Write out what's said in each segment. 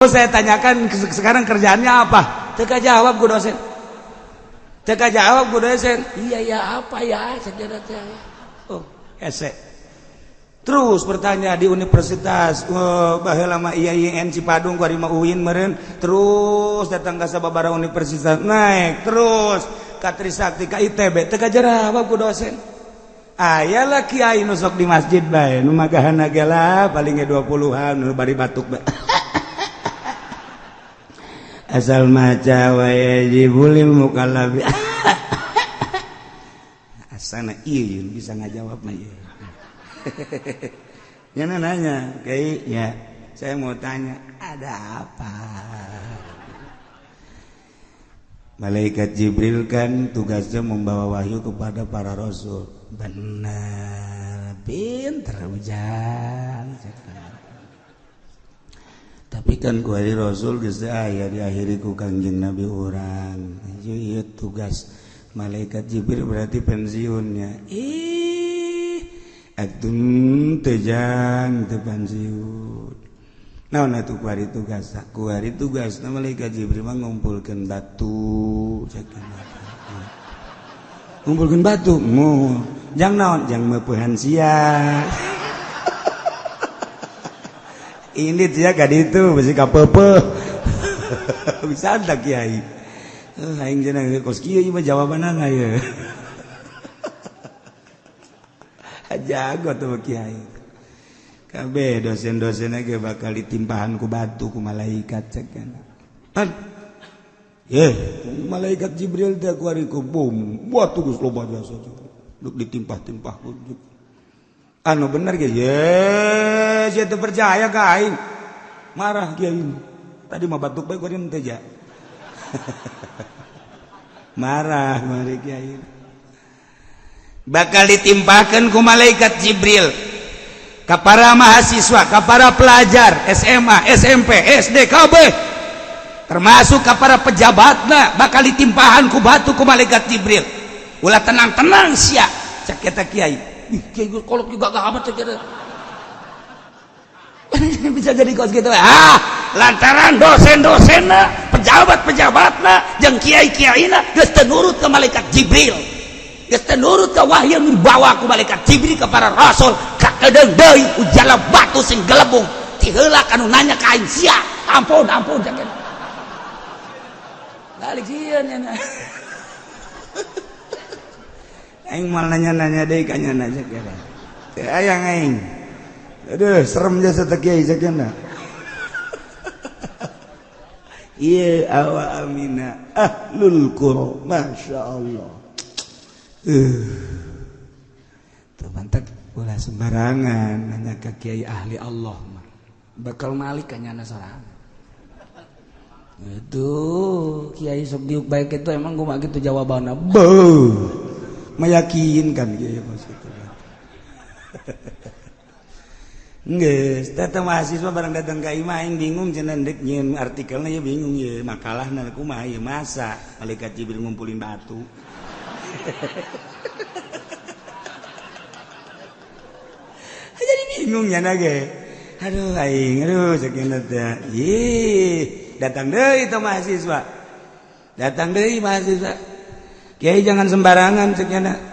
Saya tanyakan sekarang kerjaannya apa? Teka jawab gue dosen. Teka jawab gue dosen. Iya ya apa ya? Oh, ese. Terus bertanya di universitas, baheula mah IAIN Cipadung ku ari mah UIN meureun. Terus datang ka sababaraha universitas, naik terus ka Trisakti ka ITB. Teka jawab gue dosen. Aya lah kiai nu sok di masjid bae, nu magahana ge lah paling ge 20-an nu bari batuk bae. Asal maca wa yajibul mukallaf. Asana ieu bisa ngajawab mah ieu. Yana nanya, "Kiai, ya, saya mau tanya, ada apa?" Malaikat Jibril kan tugasnya membawa wahyu kepada para rasul. Benar, pinter ujang. Tapi kan ku hari Rasul geus aya diakhiri ku Kangjeng Nabi urang. Ieu tugas malaikat Jibril berarti pensiunnya. Atun tejang teu pensiun. Naon atuh ku hari tugas? Ku hari tugas malaikat Jibril mah ngumpulkeun batu. Ngumpulkeun batu. Jang naon? Jang meupeuhan sia. Ini dia gak itu masih kapepe bisa ada kiai aing cenah kos kieu mah jawabanna ya jago tuh kiai kabeh dosen-dosenna ge bakal ditimpahan ku batu ku malaikat cek kan malaikat Jibril teh ku ari ku bom batu geus loba jasa duk ditimpah-timpah ku anu bener ge saya tuh percaya ke aing marah kiai tadi mah batuk bae gua teh ja marah mari kiai bakal ditimpakeun ku malaikat Jibril ka para mahasiswa ka para pelajar SMA SMP SD kabeh termasuk ka para pejabatna bakal ditimpahan ku batu ku malaikat Jibril ulah tenang-tenang sia cak eta kiai kiai kolot juga gak amat cek bisa jadi kos gitu lantaran dosen-dosenna pejabat-pejabatna jeung kiai-kiaina geus teu nurut ka malaikat Jibril geus teu nurut ka wahyu nu dibawa ku malaikat Jibril ka para rasul ka kedeung deui ujala batu sing gelembung ti heula kanu nanya ka aing sia ampun cek balik sieun nya aing mal nanya-nanya deui ka nya cek teu aya aing aduh serem jasa teh kiai sakena ieu awa amina ahlul qura masyaallah tuh mantek ulah sembarangan nanya ka kiai ahli Allah mah bakal malik ka nyana sorangan itu kiai sok diuk baik itu emang gua mah gitu jawabanna meyakinkan kiai maksudnya geus tata mahasiswa barang datang ka imah aing bingung cenah deuk nyieun artikelna ya bingung ye makalahna kumaha ye masa malaikat Jibril ngumpulin batu jadi bingung nya ge aduh aing sakeuna teh datang deui teh mahasiswa kiai jangan sembarangan sakeuna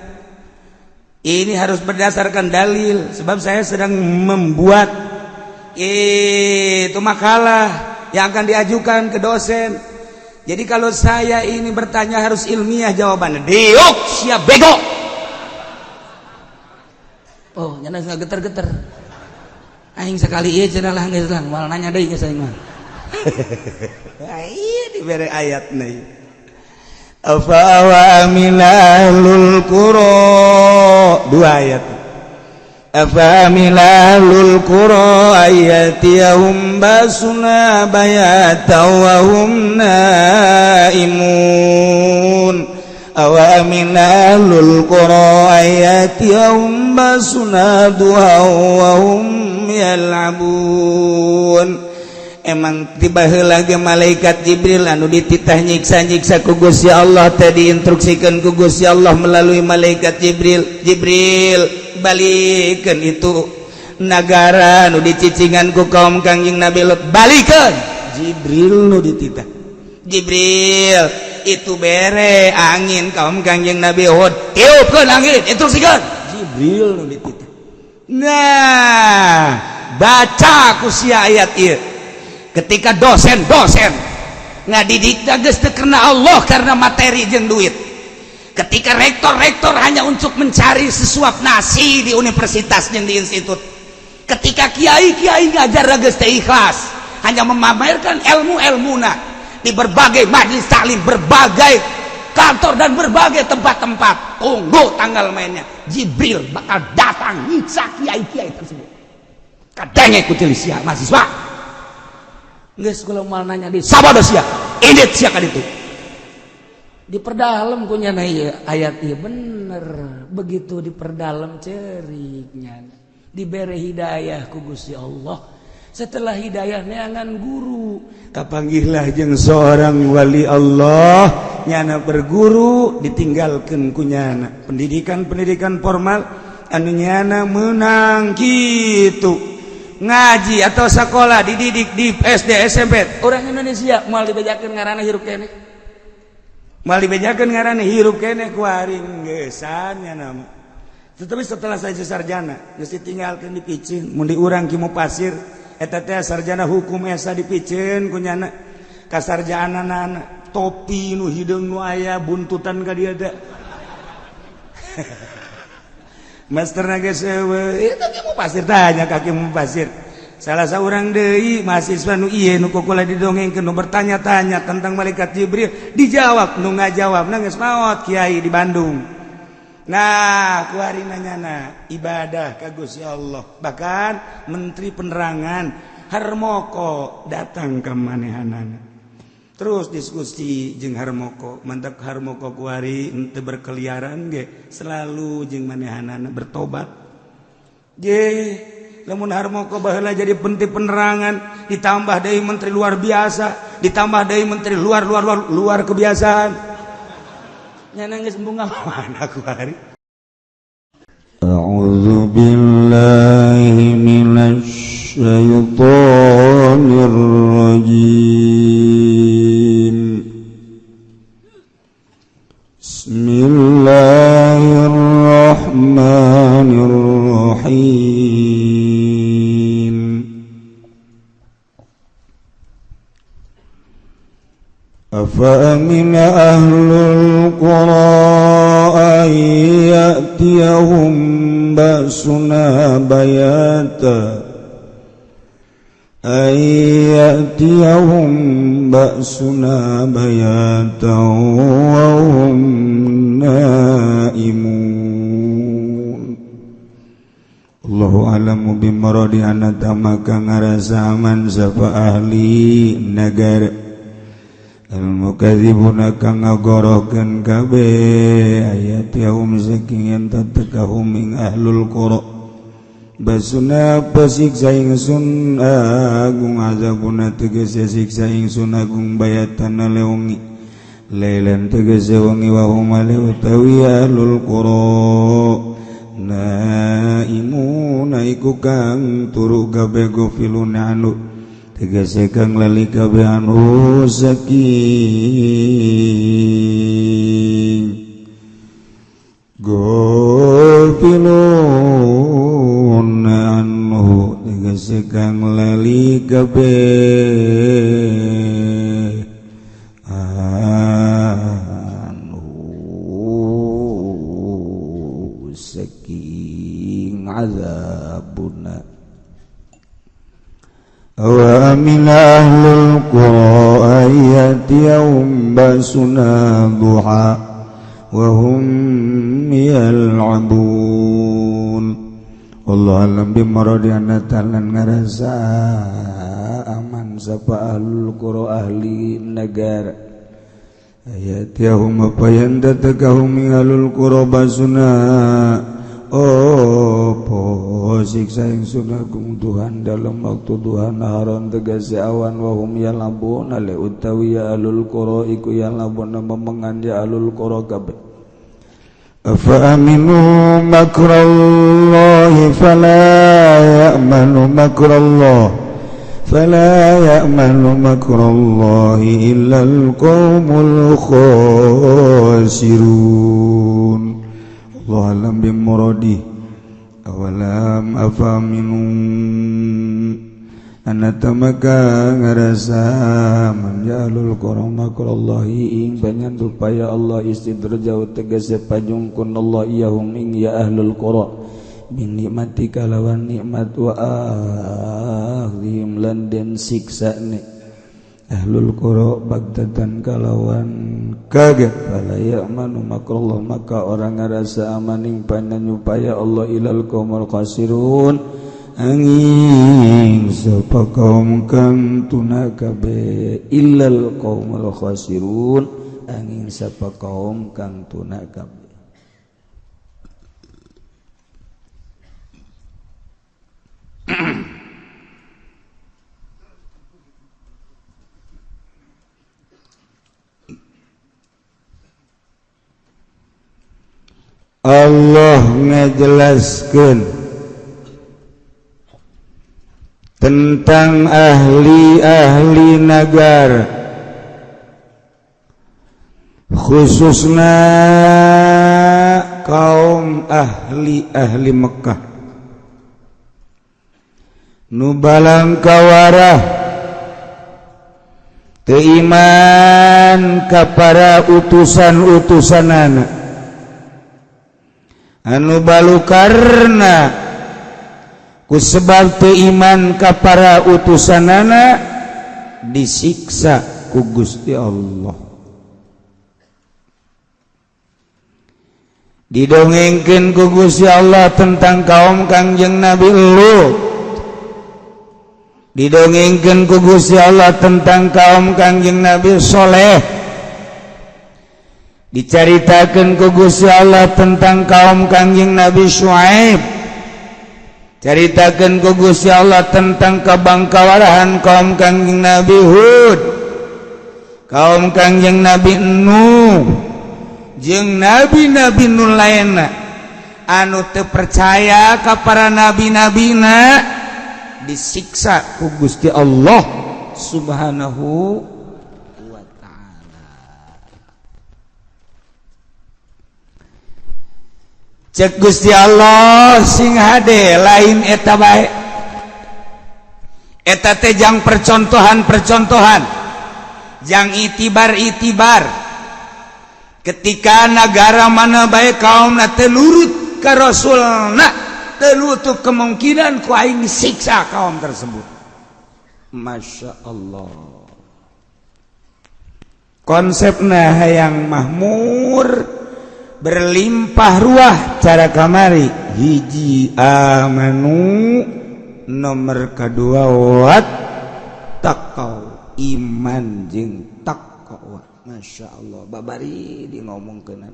ini harus berdasarkan dalil sebab saya sedang membuat itu makalah yang akan diajukan ke dosen. Jadi kalau saya ini bertanya harus ilmiah jawabannya. Diuk siap bego. Oh, nyana geus geter-geter. Aing sekali ieu cenah lah geus lang moal nanya deui geus aing mah. Ieu dibere ayatna ieu. Afa wa aminalul qura dua ayat afa aminalul qura ayatihum basuna bayatan wa hum naimun awa aminalul qura ayatihum basuna duha wa hum yal'abun emang tiba heula ge malaikat Jibril anu dititah nyiksa ku Gusti Allah teh diinstruksikeun ku Gusti Allah melalui malaikat Jibril balikeun itu nagara anu dicicingan ku kaum Kangjeng Nabi Lut balikeun Jibril nu dititah. Jibril itu bere angin kaum Kangjeng Nabi Hud tiupkeun angin instruksikan Jibril nu dititah. Nah baca ku sia ayat ieu ketika dosen ngadidik geus teu karena Allah karena materi jeung duit. Ketika rektor hanya untuk mencari sesuap nasi di universitas jeung di institut. Ketika kiai ngajar geus teu ikhlas, hanya memamerkan ilmu-ilmuna di berbagai majelis taklim, berbagai kantor dan berbagai tempat-tempat. Tunggu tanggal mainnya. Jibril bakal datang nyiksa kiai-kiai tersebut. Kadenge ku teu sia mahasiswa. Geus kula moal nanya di sabada sia, indit sia ka ditu. Diperdalam kunyana ieu ayat ieu bener, begitu diperdalam ceriknya. Diberi hidayah ku Gusti Allah. Setelah hidayah neangan guru, kapanggihlah jeung seorang wali Allah nyana berguru ditinggalkeun ku nyana. Pendidikan formal anu nyana meunang kitu. Ngaji atau sekolah dididik di SD SMP. Orang Indonesia moal dibejakeun ngaranna hirup keneh. Moal dibejakeun ngaranna hirup keneh ku aring geesan nyana. Tetapi setelah saya sarjana, geus ditinggalkeun di Piceun, mun di urang Ki Mupasir, eta teh sarjana hukum esa di Piceun ku nyana. Kasarjanana topi nu hideung nu aya buntutan ka dieu teh. Masterna geus eueuh, eta Ki Mupasir tanya ka Ki Mupasir. Salah saurang deui mahasiswa nu ieu nu kokula didongengkeun nu bertanya-tanya tentang malaikat Jibril, dijawab nu ngajawabna geus maot kiai di Bandung. Nah, kuari nanyana ibadah ka Gusti Allah. Bahkan Menteri Penerangan Harmoko datang ke manehanana. Terus diskusi jeung Harmoko, mantap Harmoko kuari henteu berkeliaran ge, selalu jeung manehanana bertobat. Ge, lamun Harmoko baheula jadi Menteri Penerangan, ditambah deui menteri luar biasa, ditambah deui menteri luar kebiasaan. Nyana geus bunga mana kuari. A'udzu billahi minasy syaithanir rajim. Bismillahirrahmanirrahim. أفأمن أهل القرى أن يأتيهم بأسنا بياتا وهم نائمون الله أعلم بمراد أن تمك ngarasaman sapa ahli negara al-mukadzibuna kang ngagorohkeun kabeh ayat yaum saking enta tekahum ing ahlul qura basuna pasiksa ingsun agung azabuna tegese siksa ingsun agung bayatan leungi lailan tegese wengi wa hum utawi ahlul qura naimuna iku kang turu kabeh gofiluna anu tegese kang lali kabeh anu saking gofilun anu tegese kang lali kabeh anu saking azabuna. Wa min ahlul qura ayatiyahum basuna duha wa hum yal'abun. Allah alam bimaradi anatalan ngarasa aman sapa ahlul qura ahli negara ayatiyahum apa yang datakahum ahlul qura basuna po siksa ingsun agung Tuhan dalam waktu Tuhan naharon tegase awan wahum yalabun ale utawi ya alul qura iku yalabun memengan ya alul qura kabeh. Afa aminu makrallahi fala ya'manu makrallah fala ya'manu makrallahi illal qaumul khasirun. Allah alam bimuradi awalam afaminum anatamaka ngarasa manjalul qurama makrallahi ing banyan rupaya Allah istidrajau tegese pajungkun Allah iyahum ing ya ahlul qura min nikmati kalawan nikmat wa ahlim lan den siksa ne ahlul qura bagdatan kalawan kaget fala ya'manu makrallah maka orang ngarasa amaning pananyupaya Allah ilal qaumul khasirun angin sapa kaum kang tuna kabeh illal qaumul khasirun angin sapa kaum kang tuna kabeh. Allah ngajelaskeun tentang ahli-ahli negara khususna kaum ahli Mekah nu balang kawarah teu iman ka para utusan-utusanana anu balukarna kusebab teu iman ka para utusanana disiksa ku Gusti Allah. Didongengkeun ku Gusti Allah tentang kaum Kangjeng Nabi Lut. Didongengkeun ku Gusti Allah tentang kaum Kangjeng Nabi Soleh. Dicaritakeun ku Gusti Allah tentang kaum Kangjeng Nabi Syuaib. Caritakeun ku Gusti Allah tentang kabangkawarahan kaum Kangjeng Nabi Hud, kaum Kangjeng Nabi Nuh, jeung nabi-nabi nu lainna anu teu percaya ka para nabi-nabina disiksa ku Gusti Allah Subhanahu wa taala. Cek Gusti Allah sing hade lain eta bae. Eta teh jang percontohan-percontohan, jang itibar-itibar. Ketika negara mana bae kaumna teu nurut ka rasulna, teu nutup kemungkinan ku aing disiksa kaum tersebut. Masya Allah. Konsepna hayang mahmur, berlimpah ruah cara kamari hiji amanu nomor kedua wat taqwa iman jeung taqwa. Masya Allah babari di ngomongkeun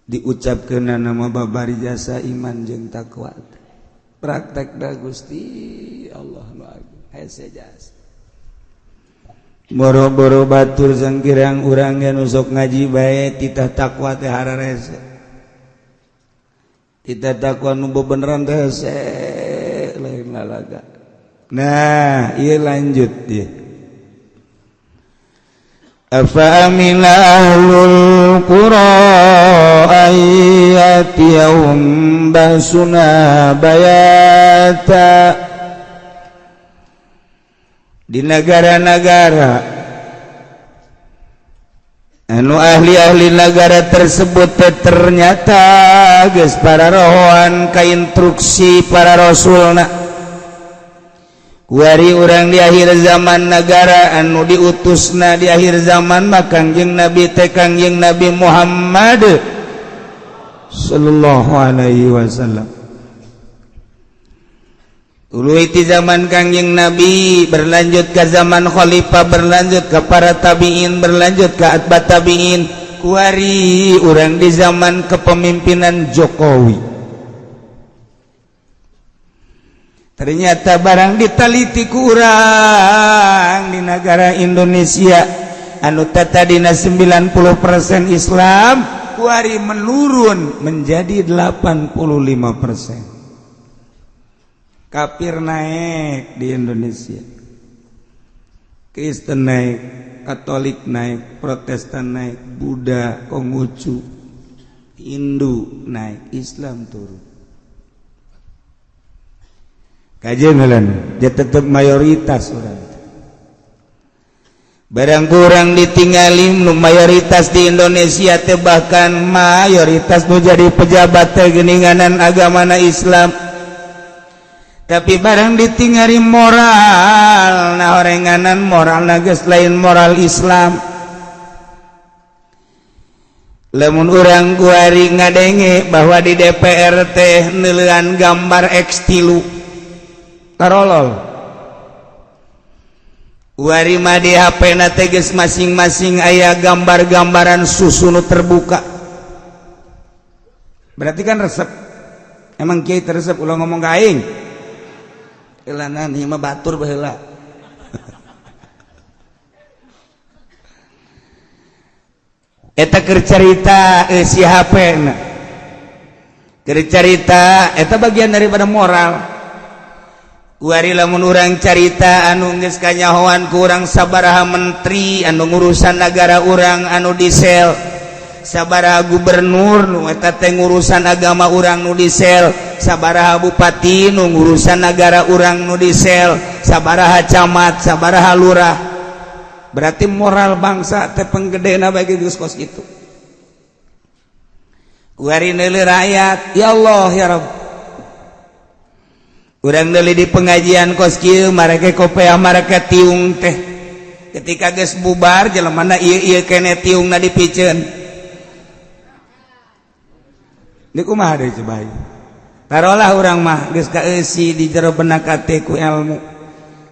diucapkeun nama babari jasa iman jeung taqwa praktek da Gusti Allah nu agung hese jasa. Boro-boro batur sangkirang urang anu sok ngaji bae titah takwa teh hararese. Titah takwa nu bebeneran teh hese lain lalaga. Nah, ieu lanjut ieu. Afa amina ahlul qura ayatiyahum basuna bayata. Di negara-negara anu ahli-ahli negara tersebut ternyata geus para rohoan ka instruksi para rasulna kuari urang di akhir zaman negara anu diutusna di akhir zaman mah Kangjeng Nabi teh Kangjeng Nabi Muhammad sallallahu alaihi wasallam. Dulu itu zaman Kangjeng Nabi, berlanjut ke zaman Khalifah, berlanjut ke para tabi'in, berlanjut ke atba tabi'in, kuari orang di zaman kepemimpinan Jokowi. Ternyata barang ditaliti kurang di negara Indonesia, anu tadina 90% Islam, kuari menurun menjadi 85%. kafir naik di Indonesia, Kristen naik, Katolik naik, Protestan naik, Buddha, Konghucu, Hindu naik, Islam turun. Kajian ngalan, dia tetap mayoritas orang. Barang kurang ditinggalin nu mayoritas di Indonesia teh bahkan mayoritas nu jadi pejabat teh geuninganan agamana Islam. Tapi barang ditinggali moral, nah orenganan moral geus lain moral Islam. Lamun urang kuari ngadenge bahwa di DPR teh neulean gambar X3 karolol. Wari mah di HP na teh geus masing-masing aya gambar-gambaran susu nu terbuka. Berarti kan resep. Emang kiai resep ulah ngomong ka aing. Elanan ieu mah batur baheula. Eta keur carita si HP na. Keur carita eta bagian daripada moral. Kuari lamun urang carita anu geus kanyahoan ku urang sabaraha menteri anu ngurusan negara urang anu disel, sabaraha gubernur nu eta teh ngurusan agama urang nu disel, sabaraha bupati nu ngurusan negara urang nu disel, sabaraha camat, sabaraha lurah. Berarti moral bangsa teh penggedena bagi geus kos kitu. Kuari neuleuh rakyat, ya Allah ya Rabb. Urang deuli di pengajian kos kieu mareke kopeah mareke tiung teh. Ketika geus bubar jelemana ieu kene tiungna dipiceun. Deui kumaha deui coba ieu. Tarolah urang mah geus kaeusi di jero benak hate ku ilmu.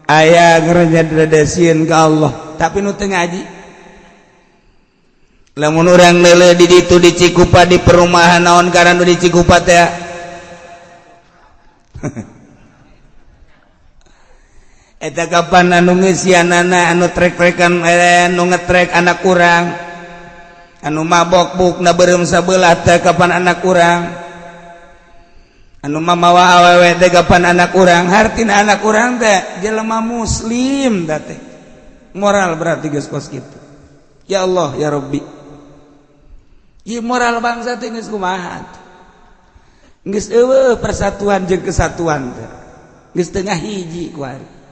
Aya ngarajadadasieun ka Allah, tapi nu teu ngaji. Lamun urang neuleuh di ditu di Cikupa di perumahan naon ngaran nu di Cikupa teh? Eta kapan anu ngeusianana anu trek-trekan anu ngetrek anak urang anu mabok bukna beureum sabelah teh kapan anak urang anu mamawa awewe teh kapan anak urang hartina anak urang teh jelema muslim da teh moral berarti geus kos kitu. Ya Allah ya Rabbi, ieu moral bangsa teh geus kumaha geus eueuh persatuan jeung kesatuan teh geus teu ngahiji kuari.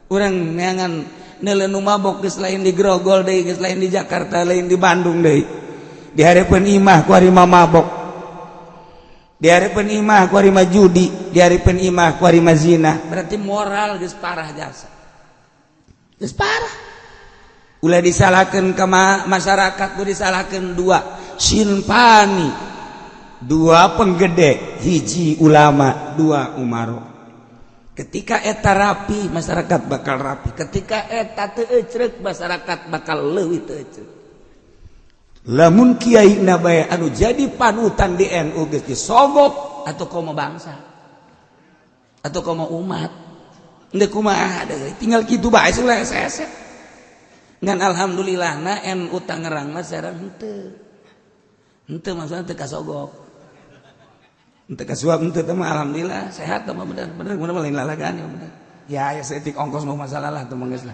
Urang neangan neuleuh nu mabok geus lain di Grogol deui, geus lain di Jakarta, lain di Bandung deui. Di hareupeun imah ku ari mabok. Di hareupeun imah ku ari judi, di hareupeun imah ku ari zina. Berarti moral geus parah jasa. Geus parah. Ulah disalahkeun ka masyarakat, ulah disalahkeun dua sinpani. Dua penggede, hiji ulama, dua umaro. Ketika eta rapi, masyarakat bakal rapi. Ketika eta teu ecrek, masyarakat bakal leuwih teu ecrek. Lamun kiai na bae anu jadi panutan di NU geus disogok atuh komo bangsa. Atuh komo umat. Endeu kumaha deui, tinggal kitu bae ulah ese-ese. Ngan alhamdulillahna NU Tangerang mah sareng henteu. Henteu maksudna teu kasogok. Ente kasuap ente mah alhamdulillah sehat mah bener lain lalagan ya bener. Ya setik ongkos mah masalah lah teh geus lah.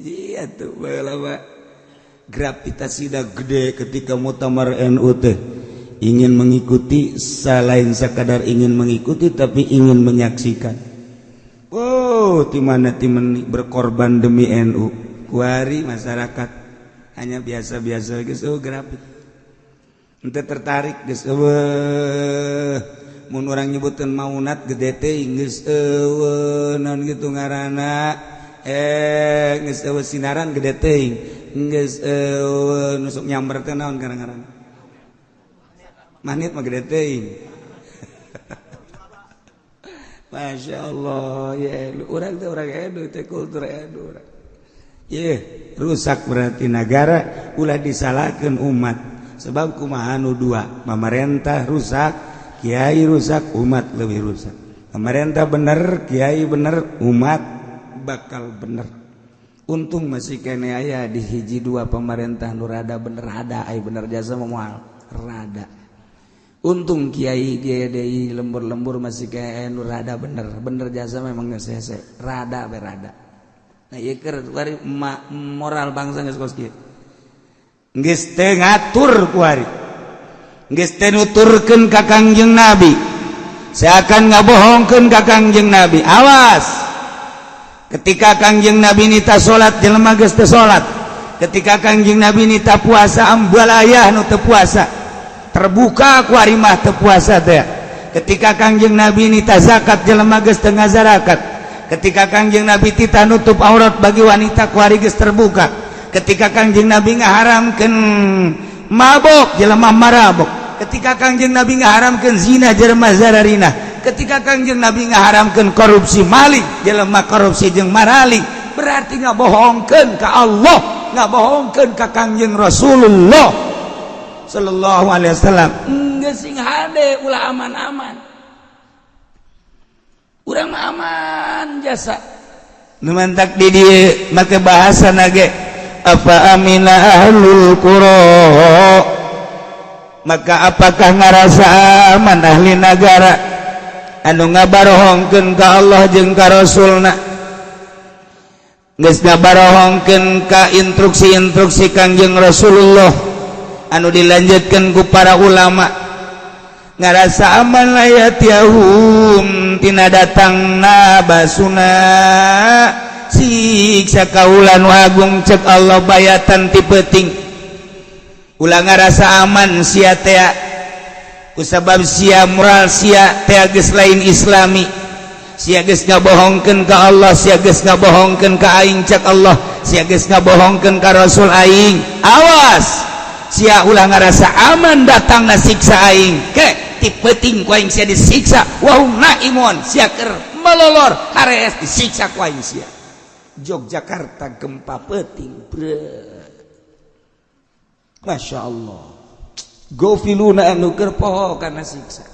Iya tuh baheula gravitasinya gede ketika muktamar NU teh ingin mengikuti selain sekadar ingin mengikuti tapi ingin menyaksikan. Wow, timana berkorban demi NU. Kuari masyarakat hanya biasa-biasa geus grafit. Ente tertarik geus eueuh mun urang nyebutkeun maunat gede teuing geus eueuh naon kitu ngaranna geus eueuh sinaran gede teuing geus eueuh nusuk nyamber teh naon ngaranna manit mah gede teuing. Masya Allah ya urang teh urang edu teh kultur edu urang ye rusak berarti negara ulah disalahkeun umat. Sebab kumaha nu dua, pemerintah rusak, kiai rusak, umat lebih rusak. Pemerintah bener, kiai bener, umat bakal bener. Untung masih kene aya di hiji dua pemerintah nu rada bener ada, ai bener jasa moal rada. untung Kiai GDI lembur-lembur masih kayak rada bener jasa memang ngesese rada berada. Nah ieu keur moral bangsa geus kos kieu. Geus teu ngatur ku ari. Geus teu nuturkeun ka Kangjeng Nabi. Seakan ngabohongkeun ka Kangjeng Nabi. Awas. Ketika Kangjeng Nabi nita salat jelema geus teu salat. Ketika Kangjeng Nabi nita puasa ambalayah nu teu puasa. Terbuka ku ari mah teu puasa teh. Ketika Kangjeng Nabi nita zakat jelema geus teu ngazarakat. Ketika Kangjeng Nabi tita nutup aurat bagi wanita ku ari geus terbuka. Ketika Kangjeng Nabi ngaharamkeun mabok jelema marabok. Ketika Kangjeng Nabi ngaharamkeun zina jelema zararina. Ketika Kangjeng Nabi ngaharamkeun korupsi maling jelema korupsi jeung maraling. Berarti ngabohongkeun ka Allah, ngabohongkeun ka Kangjeng Rasulullah sallallahu alaihi wasallam. Geus sing hade ulah aman-aman. Urang mah aman jasa. Nu mantak di dieu make bahasana ge apa amina ahlul qura. Maka apakah ngarasa aman ahli negara anu ngabarohongkeun ka Allah jeung ka Rasulna? Geus ngabarohongkeun ka instruksi-instruksi Kangjeng Rasulullah anu dilanjutkan ku para ulama. Ngarasa aman layat yahum tina datangna basuna siksa kaulan wagung cek Allah bayatan ti peuting. Ulah ngarasa aman sia teh kusabab sia moral sia teh geus lain islami. Sia geus ngabohongkeun ka Allah, sia geus ngabohongkeun ka aing cek Allah, sia geus ngabohongkeun ka Rasul aing. Awas. Sia ulah ngarasa aman datangna siksa aing. Ke ti peuting ku aing sia disiksa wa hum naimun. Sia keur melolor harees disiksa ku aing sia. Yogyakarta gempa peuting bre. Masya Allah. Gofiluna anu keur poho kana siksa.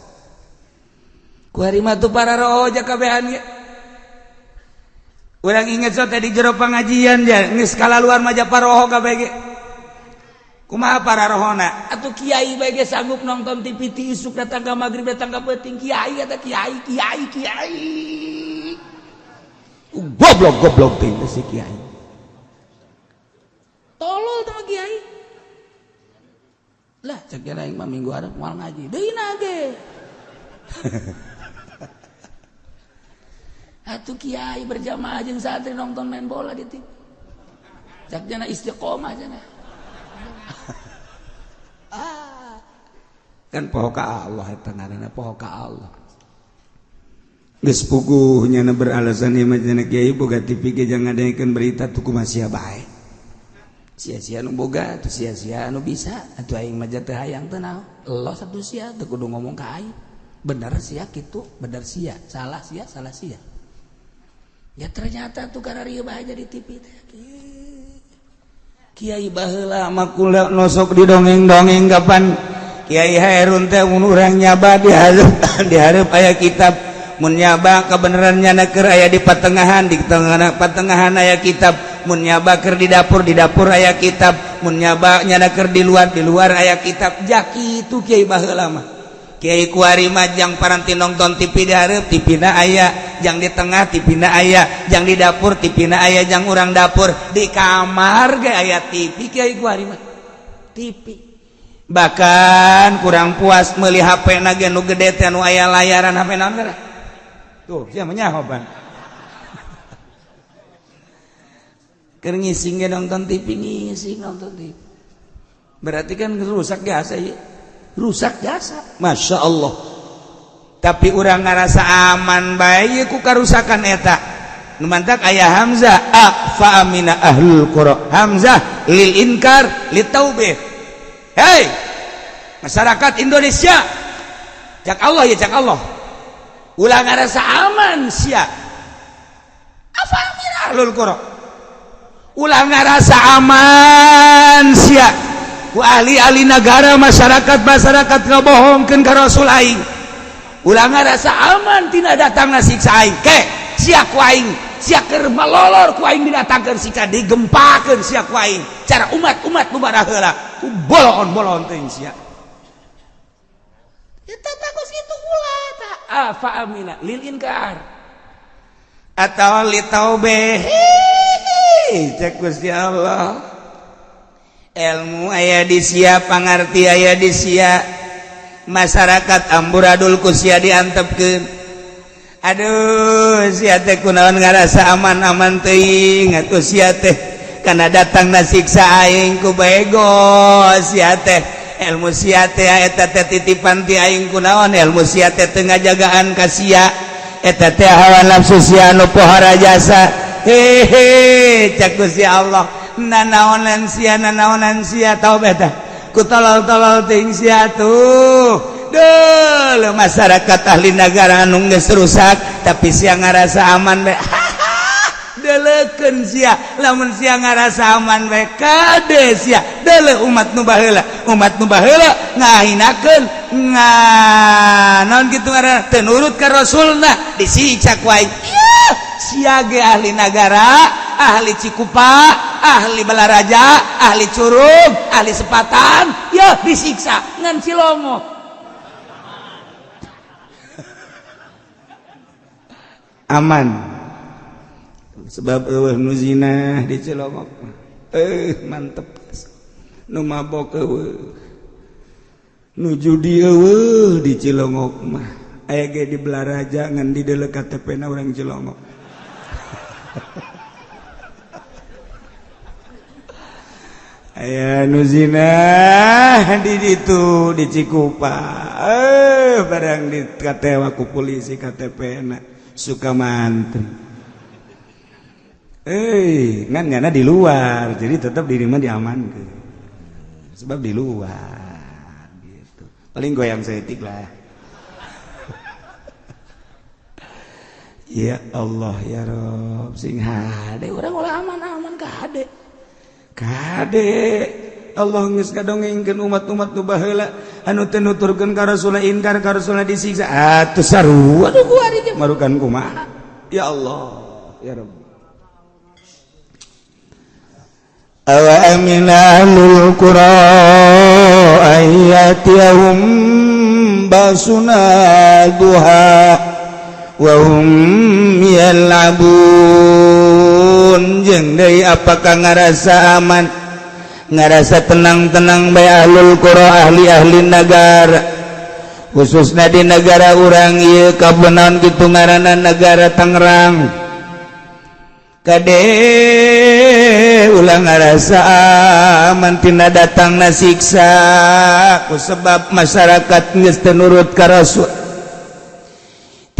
Ku hari mah tu para roja kabehan ge. Urang inget so tadi jero pangajian ja geus kalaluan mah paroho kabeh ge. Kumaha para rohona? Atuh kiai bae ge sanggup nonton TV ti isuk datang ka magrib datang ka peuting kiai eta kiai. Goblok teh si kiai. Tolol teh kiai. Lah cek aing mah minggu hareup moal ngaji. Deuna ge. Atuh kiai berjamaah jeung santri nonton main bola di TV. Cak jana istiqomah jana. Kan poho ka Allah eta ngaranna poho ka Allah. Geus puguh nya beralasan ieu mah cenah kiai boga TV ge jangan ngadengekeun berita tuh kumaha sia bae. Sia-sia nu boga atuh sia-sia anu bisa atuh aing mah teu hayang teu naon. Allah satu sia teu kudu ngomong ka aing. Bener sia kitu, bener sia, salah sia. Ya ternyata tuh karena rieu bae jadi TV teh. Kiai baheula mah kula nosok di dongeng-dongeng kapan Kiai Hairun teh mun urang nyaba dihareup aya kitab mun nyaba kebenarannya keur aya di patengahan di tengah patengahan aya kitab mun nyaba keur di dapur aya kitab mun nyaba nyana keur di luar aya kitab jak kitu Kiai baheula mah. Kiai kuari mah jang paranti nonton TV di hareup TV-na aya, jang di tengah TV-na aya, jang di dapur TV-na aya, jang urang dapur di kamar ge aya TV. Kiai kuari mah TV. Bahkan kurang puas meuli HP-na ge nu gede teh nu aya layaran HP naon teh. Tuh, sia mah nyahoban. Keur ngising ge nonton TV nonton TV. Berarti kan rusak jasa ieu. Rusak jasa, masya Allah. Tapi urang ngarasa aman bae ku karusakan eta. Nu mantak aya Hamzah fa amina ahlul qura. Hamzah lil inkar li taubih. Hei masyarakat Indonesia, cak Allah ya cak Allah. Ulah ngarasa aman sia. Afa amina ahlul qura. Ulah ngarasa aman sia. Ku ahli-ahli negara masyarakat ngabohongkeun ka Rasul aing. Ulah ngarasa aman tina datangna siksa aing. Ke sia ku aing, sia keur malolor ku aing didatangkeun siksa digempakeun sia ku aing. Cara umat nu baraheula ku bolon teuing sia. kita takut itu ulah tak fa amina lil inkar atau li taubeh cek Gusti Allah ilmu aya di sia pangarti aya di sia masyarakat amburadul ku sia diantepkeun aduh sia teh kunaon ngarasa aman-aman teuing atuh sia teh kana datangna siksa aing ku bego sia teh ilmu sia teh eta teh titipan ti aing kunaon ilmu sia teh teu ngajagaan ka sia eta teh hawa nafsu sia nu pohara jasa hehe cak Gusti Allah nanaonan sia taubeh teh ku tolol-tolol teuing sia tuh deuh masyarakat ahli nagara anu geus rusak tapi sia ngarasa aman we deleukeun sia lamun sia ngarasa aman we kade sia deuleuh umat nu baheula ngahinakeun naon kitu ngaranna teu nurut ka rasulna disiksa ku aing sia ge ahli nagara ahli Cikupa ahli Balaraja ahli Curug ahli Sepatan ya disiksa ngan Cilongo aman sebab eueuh nu zina di Cilongok mantep nu mabok eueuh nu judi eueuh di Cilongok mah aya ge di Balaraja ngan di deuleu KTP-na urang Cilongok aya nu zina di ditu di Cikupa barang dikatewa ku polisi KTP-na suka mantri ngan ngana di luar jadi tetap diri mah diamankan sebab di luar gitu paling goyang seetik lah ya Allah ya Rob sing hade urang ulah aman-aman kade Allah geus kadongengkeun umat-umat nu baheula anu teu nuturkeun ka Rasulullah inkar ka Rasulullah disiksa atuh sarua aduh ku ari ge marukan kumaha ya Allah ya Rabb awa amina ahlul qura ayatihum basuna duha wa hum yal'abun jeung deui apakah ngarasa aman ngarasa tenang-tenang bae ahlul qura ahli-ahli nagara khususna di negara urang ieu kabenaon kitu ngaranna negara Tangerang kade ulah ngarasa aman tina datangna siksa kusebab masyarakat geus teu nurut ka Rasul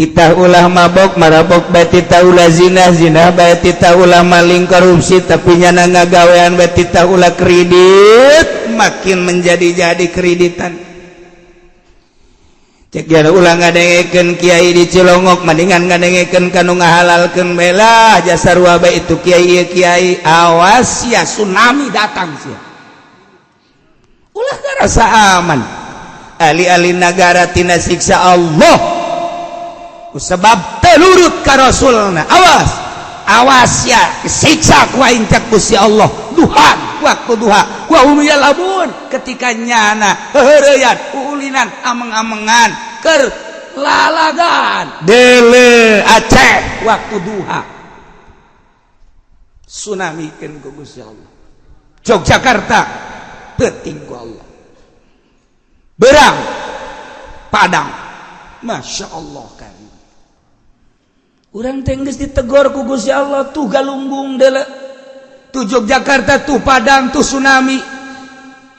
titah ulah mabok marabok bae titah ulah zina bae titah ulah maling korupsi tapi nyana ngagawean bae titah ulah kredit makin menjadi-jadi kreditan cek jana ulah ngadengekeun kiai di Cilongok mendingan ngadengekeun kanu ngahalalkeun bela jasa sarua bae itu kiai awas ya tsunami datang sia ulah ngarasa aman ahli-ahli negara tina siksa Allah sebab telurut ka Rasulna awas ya siksa ku aing cak Gusti Allah duhan waktu duha wa hum yalabun ketika nyana heureuyan ulinan ameng-amengan keur lalagan dele Aceh waktu duha tsunami keun ku Gusti Allah Yogyakarta teuting ku Allah Berang Padang Masya Allah kan urang teh geus ditegor ku Gusti Allah tuh galunggung deuleu tuh Yogyakarta tuh Padang tuh tsunami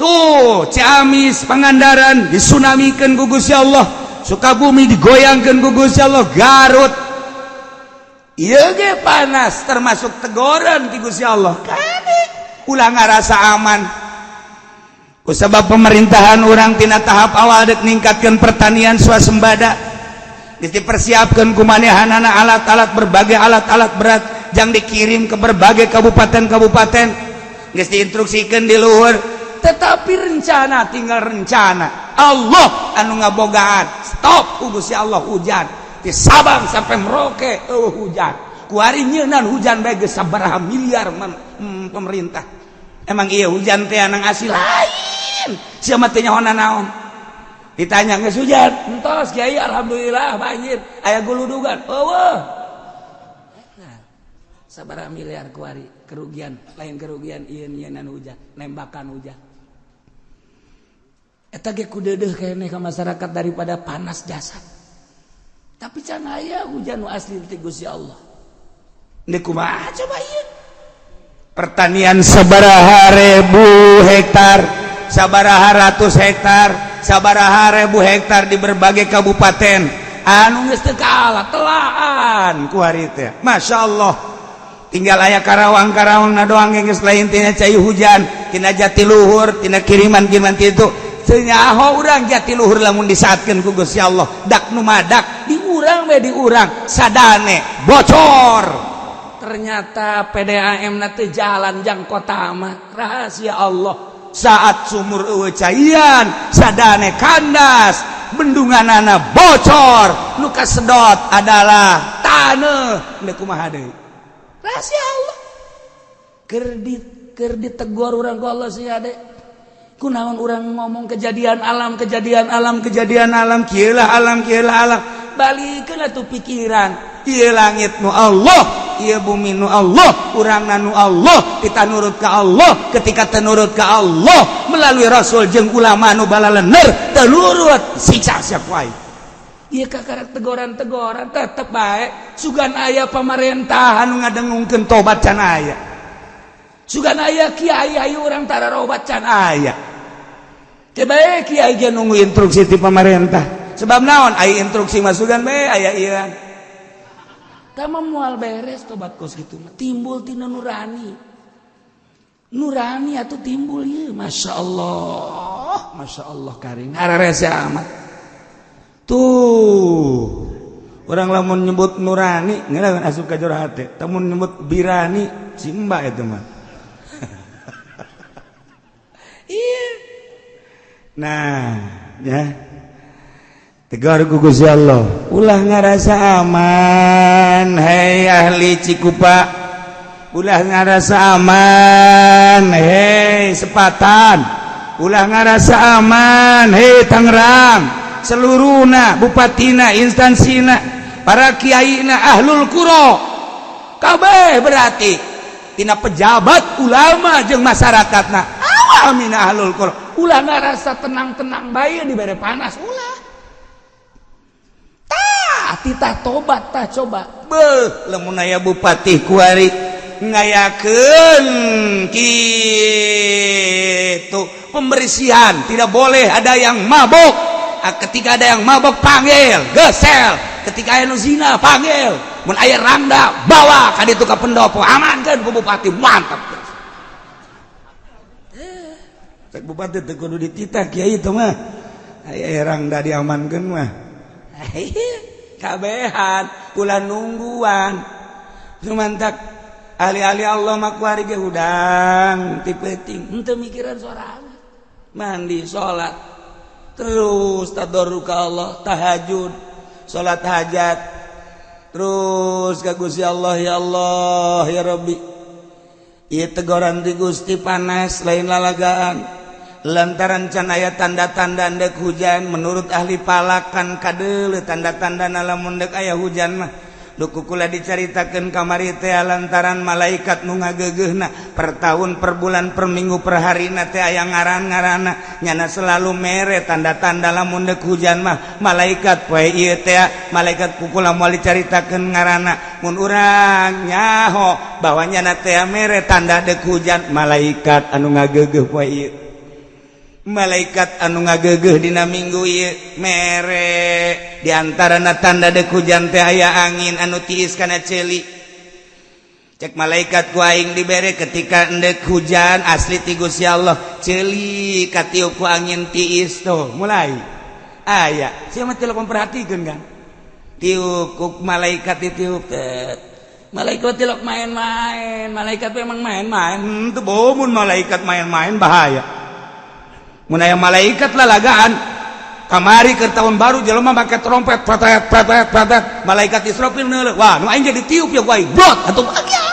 tuh Ciamis Pangandaran disunamikeun ku Gusti Allah Sukabumi digoyangkeun ku Gusti Allah Garut ieu ge panas termasuk tegoran ti Gusti Allah kade ulah ngarasa aman kusabab pemerintahan urang tina tahap awal dek ningkatkeun pertanian swasembada dipersiapkan kumanehanana alat-alat berbagai alat-alat berat yang dikirim ke berbagai kabupaten-kabupaten geus diinstruksikeun di luhur tetapi rencana tinggal rencana Allah anu ngabogaan stop ku Gusti Allah hujan di Sabang sampai Merauke hujan ku ari nyeunan hujan bae geus sabaraha miliar pemerintah emang iya hujan teh anang asli lain sia mah teh nyaona naon ditanya geus hujan entos Kiai alhamdulillah banjir aya guludugan eueuh sabaraha miliar kuari kerugian lain kerugian ieu-ieun hujan nembakan hujan eta ge kudeudeuh keneh ka masyarakat daripada panas jasad tapi can aya hujan nu asli ti Gusti Allah deuk kumaha coba ieu pertanian sabaraha ribu hektar sabaraha ratus hektar sabaraha ribu hektar di berbagai kabupaten anu geus teu kalah telaan ku hari teh masyaallah tinggal aya karawang-karawangna doang geus lain tina cai hujan tina jatiluhur tina kiriman-kiriman kitu teu nyaho urang jatiluhur lamun disaatkeun ku Gusti Allah dak nu madak di urang we di urang sadane bocor ternyata PDAM na teu jalan jang kota mah rahasia Allah saat sumur eueuh caian sadane kandas bendunganana bocor nu kasedot adalah taneuh teu kumaha deui rahasia Allah keur ditegur urang ku Allah sia de kunaon urang ngomong kejadian alam kieu lah alam balikeun atuh pikiran ieu langit nu Allah ieu bumi nu Allah urangna nu Allah kita nurut ka Allah ketika teu nurut ka Allah melalui rasul jeung ulama nu balaleuneur teu nurut siksa sia wae ieu kakarak teguran-teguran tetep bae sugan aya pamarentah anu ngadengungkeun tobat can aya sugan aya kiai ayu urang tararobat can aya teu bae kiai ge nunggu instruksi ti pamarentah sebab naon aya instruksi mah sugan bae aya ieu tama moal beres tobat kos gitu mah timbul tina nurani atuh timbul ieu masya Allah karing hararese amat tuh orang lamun nyebut nurani ngeunaheun asup ka jero hate tamun nyebut birani cimba eta mah iya nah ya tegar ku Gusti Allah ulah ngarasa aman hei ahli Cikupa ulah ngarasa aman hei Sepatan ulah ngarasa aman hei Tangerang seluruhna bupatina instansina para kiaina ahlul qura kabeh berarti tina pejabat ulama jeung masyarakatna awamina ahlul qura ulah ngarasa tenang-tenang bae dibere panas ulah titah tobat tah coba beuh lamun aya bupati kuari ngayakeun kitu pembersihan tidak boleh ada yang mabok ketika ada yang mabok panggil gesel ketika aya nu zina panggil mun aya rangda bawa ka ditu ka pendopo amankeun ku bupati mantap cek bupati teu kudu dititah kiai teh mah aya rangda diamankeun mah kabehan ulah nungguan cuman tak ahli-ahli Allah mah kuari ge hudang ti peuting henteu mikiran sorangan mandi salat terus tadarruk ka Allah tahajud salat hajat terus ka Gusti Allah ya Rabbi ieu teguran ti Gusti panas lain lalagaan lantaran can aya tanda-tanda ndek hujan menurut ahli palakan kadeuleu tanda-tanda lamun ndek aya hujan mah duku kula dicaritakeun kamari teh lantaran malaikat nu ngageugeuhna per tahun per bulan per minggu per harina teh aya ngaran-ngaranna nyana selalu mere tanda-tanda lamun ndek hujan mah malaikat poe ieu teh malaikat kukula moal dicaritakeun ngaranna mun urang nyaho bahwa nyana teh mere tanda ndek hujan malaikat anu ngageugeuh poe ieu malaikat anu ngageugeuh dina minggu ieu mere diantarana tanda dek hujan teh aya angin anu tiis kana ceuli cek malaikat ku aing dibere ketika endek hujan asli ti Gusti Allah ceuli katiup ku angin tiis tuh mulai aya sia mah teu memperhatikeun kan tiup ku malaikat ditiup teh malaikat tilok main-main malaikat memang main-main teu mun malaikat main-main bahaya mun aya malaikat lalagaan kamari ke tahun baru jelema make trompet pratet malaikat Israfil neuleuh wah nu aing jadi tiup ya kuai brot atuh bahagia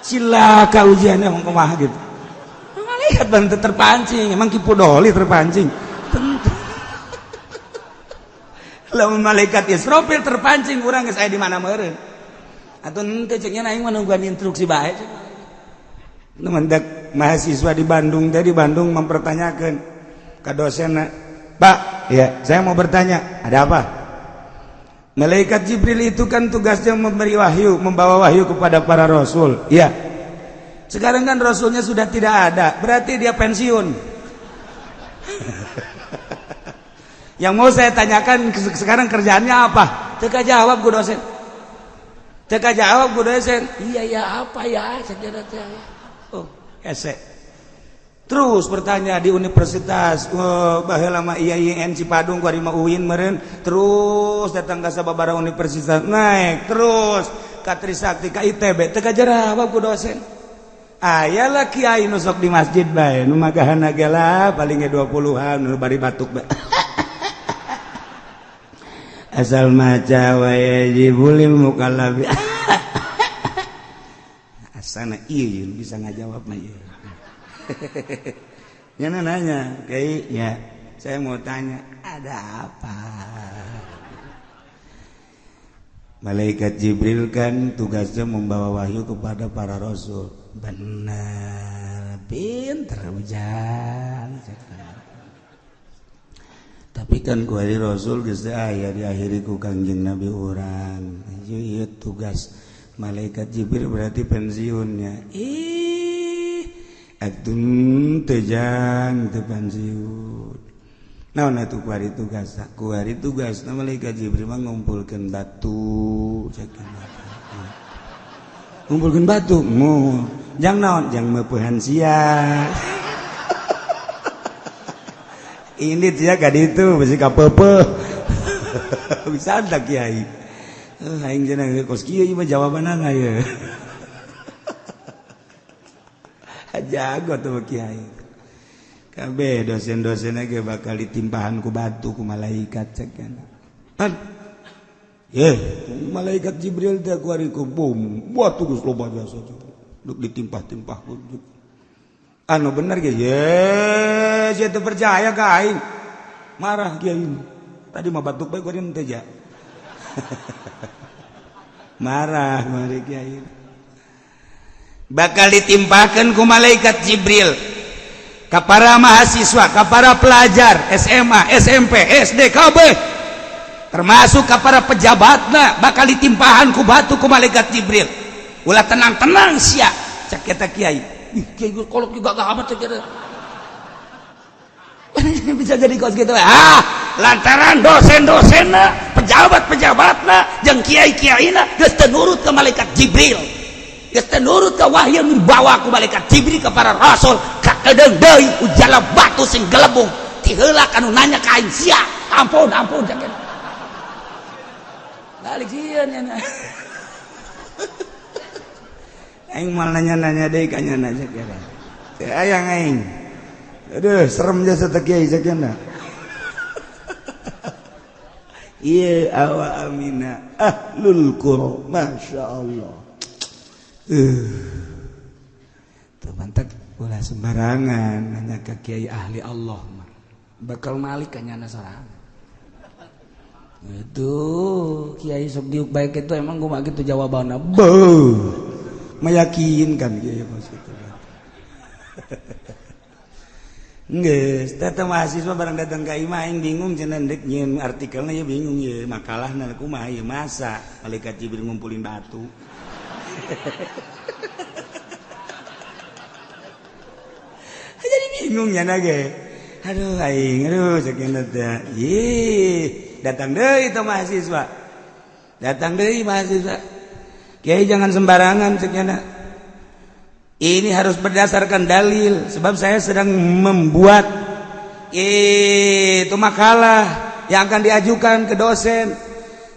cilaka ujiannya kumaha gitu malaikat bantu terpancing, emang kipu doli terpancing. Lamun malaikat Israfil terpancing urang geus aya di mana meureun. Atuh henteu ceuk nya aing menungguan instruksi bae. Mendak mahasiswa di Bandung mempertanyakan ke dosenna, "Pak, ya, saya mau bertanya, ada apa?" Malaikat Jibril itu kan tugasnya memberi wahyu, membawa wahyu kepada para rasul. Iya. Sekarang kan rasulnya sudah tidak ada, berarti dia pensiun. Yang mau saya tanyakan sekarang kerjaannya apa? Teka jawab ku dosen. Iya ya apa ya? Oh, ese. Terus bertanya di universitas, baheula mah IAIN Cipadung ku ari mah UIN meureun, terus datang ka sababaraha universitas, naik terus ka Trisakti ka ITB, teu kajawab ku dosen. Aya lah kiai nu sok di masjid bae, nu magahana ge lah paling ge 20-an nu bari batuk bae. Asal maca wa yajibul mukallafi. Asana ieu bisa ngajawab mah ieu. Nyana nanya, "Kiai, ya, saya mau tanya, ada apa?" Malaikat Jibril kan tugasnya membawa wahyu kepada para rasul. Benar, pinter ujang. Tapi kan ku ari rasul geus aya diakhiri ku Kangjeng Nabi urang. Ieu tugas malaikat Jibril berarti pensiunnya. Atun tejang teu pensiun. Naon atuh ku ari tugas? Ku ari tugas na malaikat Jibril mah ngumpulkeun batu, ngumpulkeun batu, jang naon? Jang meupeuhan sia. Ini sia ka ditu bisi ka peupeuh. Bisa tak kiai? Aing cenah kos kieu mah jawabanana ye. Jago tuh kiai. Kabeh dosen-dosenna ge bakal ditimpahan ku batu ku malaikat cek kan. Malaikat Jibril teh ku ari ku bom, batu geus loba biasa duk ditimpah-timpah ku. Anu bener ge, saya teu percaya ka aing. Marah kiai. Tadi mah batuk bae ku teh ja. Marah mari kiai. Bakal ditimpakan ku malaikat Jibril ka para mahasiswa, ka para pelajar SMA, SMP, SD, KB, termasuk ka para pejabatna bakal ditimpahan ku batu ku malaikat Jibril. Ulah tenang-tenang sia cek eta kiai. Kiai kolot juga gak amat cek eta. Bisa jadi kos gitu. Lantaran dosen-dosenna, pejabat-pejabatna jeung kiai-kiaina geus teu nurut ka malaikat Jibril. Geus teu nurut ka wahyu dibawa ku malaikat Jibril ka para rasul, ka kedeung deui ujala batu sing gelembung ti heula kanu nanya ka aing sia. Ampun jangan. Balik sieun nya. Aing mal nanya-nanya deui ka nya aja kira. Teu aya aing. Aduh, serem jasa teh kiai sakeuna. Iya awa amina ahlul qura, masyaallah. Teman-teman ulah sembarangan nanya ke kiai ahli Allah mah. Bakal malik kanyana sorangan. Itu kiai sok diuk baik itu emang kumaha kitu jawabanna. Meyakinkan kiai maksudnya. Geus, teh mahasiswa barang datang ka imah aing bingung cenah ndek nyieun artikelna ya bingung ye, makalahna kumaha ye masa malaikat Jibril ngumpulin batu. Jadi bingung nya ge. Aduh aing, sakeuna teh. Datang deui teh mahasiswa. Kiai jangan sembarangan sakeuna. Ini harus berdasarkan dalil, sebab saya sedang membuat itu makalah yang akan diajukan ke dosen.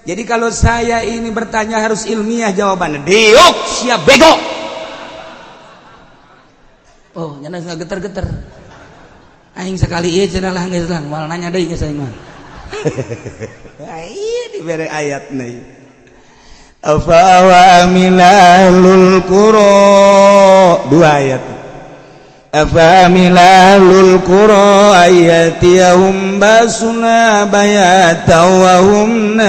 Jadi kalau saya ini bertanya harus ilmiah jawabannya. Diuk siap bego. Oh, nyana geter-geter. Aing sekali ieu cenah lah geus lang, moal nanya deui geus aing mah. Ai dibere ayat deui. Afa wa minalul qura, 2 ayat. afamilalul qura ayatiyahum basuna bayata wa hum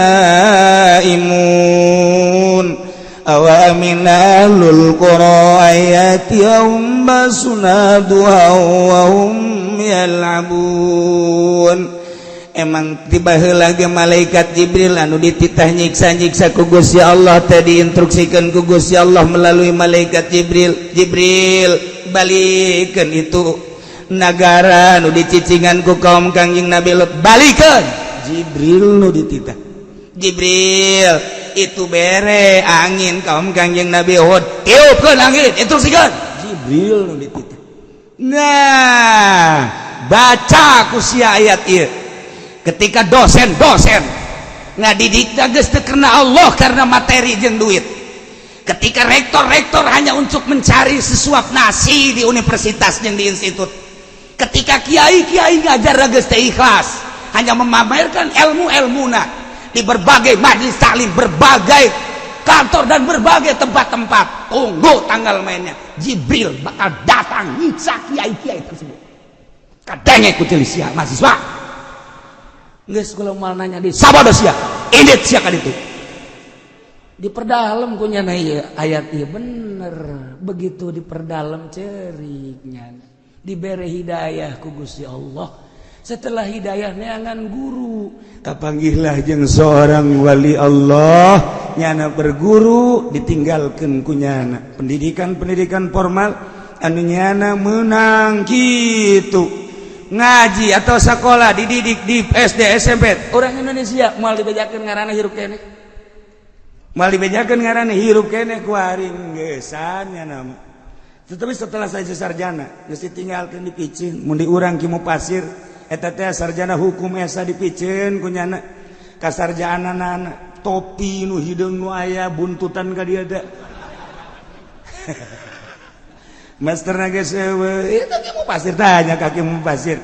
naimun awaminalul qura ayatiyahum basuna duha wa hum yal'abun. Emang tiba heula ge malaikat Jibril anu dititah nyiksa-nyiksa ku Gusti Allah tadi instruksikan ku Gusti Allah melalui malaikat Jibril. Jibril balikeun itu nagara nu dicicingan ku kaum Kangjeng Nabi Lut, balikeun. Jibril nu dititah. Jibril itu bere angin kaum Kangjeng Nabi Hud, tiupkeun angin instruksikeun. Jibril nu dititah. Nah, baca ku sia ayat ieu. Ketika dosen ngadidik geus teu karena Allah, karena materi jeung duit. Ketika rektor hanya untuk mencari sesuap nasi di universitas jeung di institut. Ketika kiai ngajar geus teu ikhlas, hanya memamerkan ilmu-ilmuna di berbagai majelis taklim, berbagai kantor dan berbagai tempat-tempat. Tunggu tanggal mainnya. Jibril bakal datang nyiksa kiai-kiai tersebut. Kadenge ku teu sia mahasiswa. Geus kula moal nanya di sabada sia indit sia ka ditu diperdalam ku nyana ieu ayat ieu bener begitu diperdalam ceurignya dibere hidayah ku Gusti Allah. Setelah hidayah neangan guru kapanggihlah jeung seorang wali Allah nyana berguru ditinggalkeun ku nyana pendidikan formal anu nyana meunang kitu ngaji atau sekolah dididik di SD SMP orang Indonesia moal dibejakeun ngaranna hirup keneh ku haring geesan nya nama. Tetapi setelah saya sarjana geus ditinggalkeun di Piceun mun di urang ki Mufasir eta teh sarjana hukum esa di Piceun ku nyana kasarjaanana topi nu hideung nu aya buntutan ka dieu teh masterna geus eueuh eta ge Mufasir tanya ka Mufasir